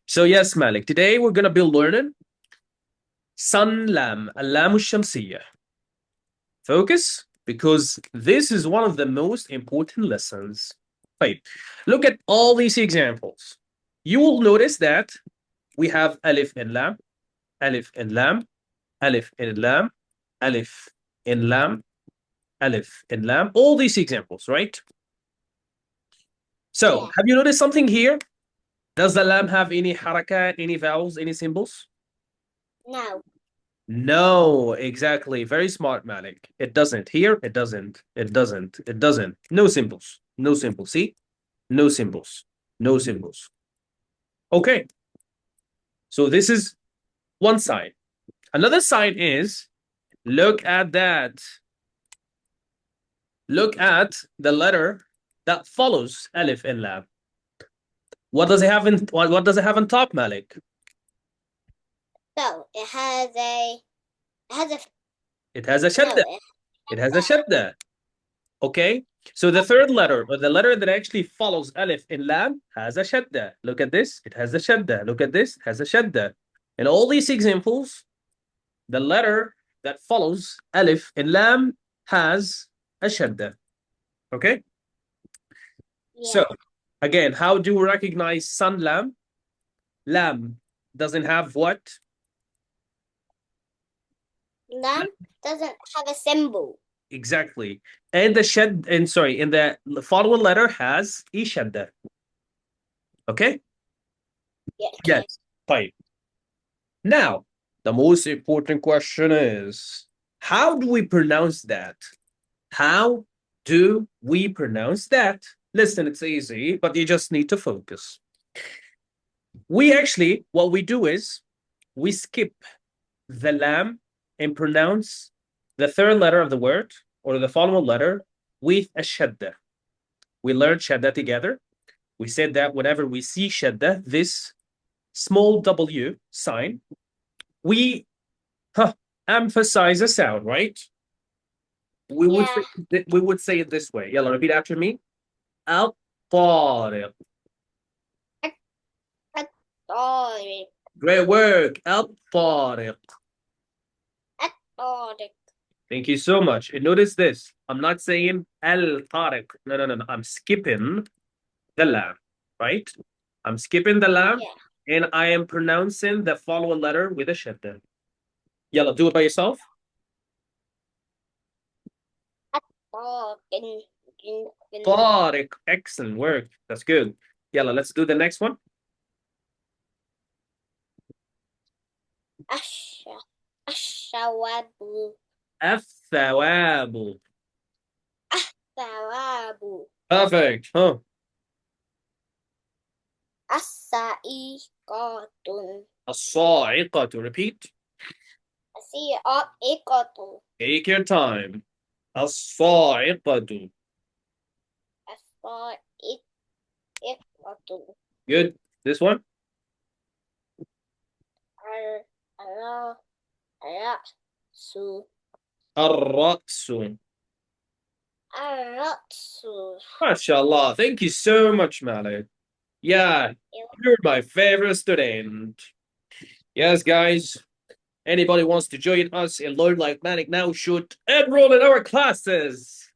So yes, Malik, today we're going to be learning Lam Al-Shamsiyah. Focus, because this is one of the most important lessons. Right. Look at all these examples. You will notice that we have Alif and Lam, Alif and Lam, Alif and Lam, Alif and Lam, Alif and Lam, all these examples, right? So, Yeah. have you noticed something here? Does the Lam have any harakat, any vowels, any symbols? No. No, exactly. Very smart, Malik. It doesn't. Here, it doesn't. It doesn't. It doesn't. No symbols. No symbols. See? No symbols. No symbols. Okay. So this is one side. Another side is look at that. Look at the letter that follows Alif and Lam. What does it have in what does it have on top, Malik? So it has a It has a no. shadda. It has a shadda. Okay. So the third letter, or the letter that actually follows Alif in Lam, has a shadda. Look at this. It has a shadda. Look at this. It has a shadda. In all these examples, the letter that follows Alif in Lam has a shadda. Okay. So Yeah. again, how do we recognize Lam? Lam doesn't have what? Lam doesn't have a symbol. Exactly. And the shed, and sorry, and the following letter has e shadda. Okay. Yeah. Okay. Yes. Fine. Now, the most important question is, how do we pronounce that? How do we pronounce that? Listen, it's easy, but you just need to focus. We actually, what we do is we skip the lam and pronounce the third letter of the word or the following letter with a shadda. We learned shadda together. We said that whenever we see shadda, this small W sign, we emphasize a sound, right? We would Yeah. say, we would say it this way. Yalla, repeat after me. Al-Tariq. Sorry. Great work. Al-Tariq. Sorry. Thank you so much. And notice this. I'm not saying Al-Tariq. No, no, no, no. I'm skipping the lam, right? I'm skipping the lam Yeah. and I am pronouncing the following letter with a shadda. Yalla, do it by yourself. Sorry. Tariq. Excellent work. That's good. Yalla, let's do the next one. Asha. Ashawabu. الثواب. Asawabu. Perfect. Huh. Asaiqatun. الصاعقة. Repeat. Asaiqatun. Take your time. الصاعقة. Asaiqatun. Good. This one. Arasu. الرأس. Arasu. MashaAllah. Thank you so much, Malik. Yeah, you're my favorite student. Yes, guys. Anybody wants to join us and learn like Malik now should enroll in our classes.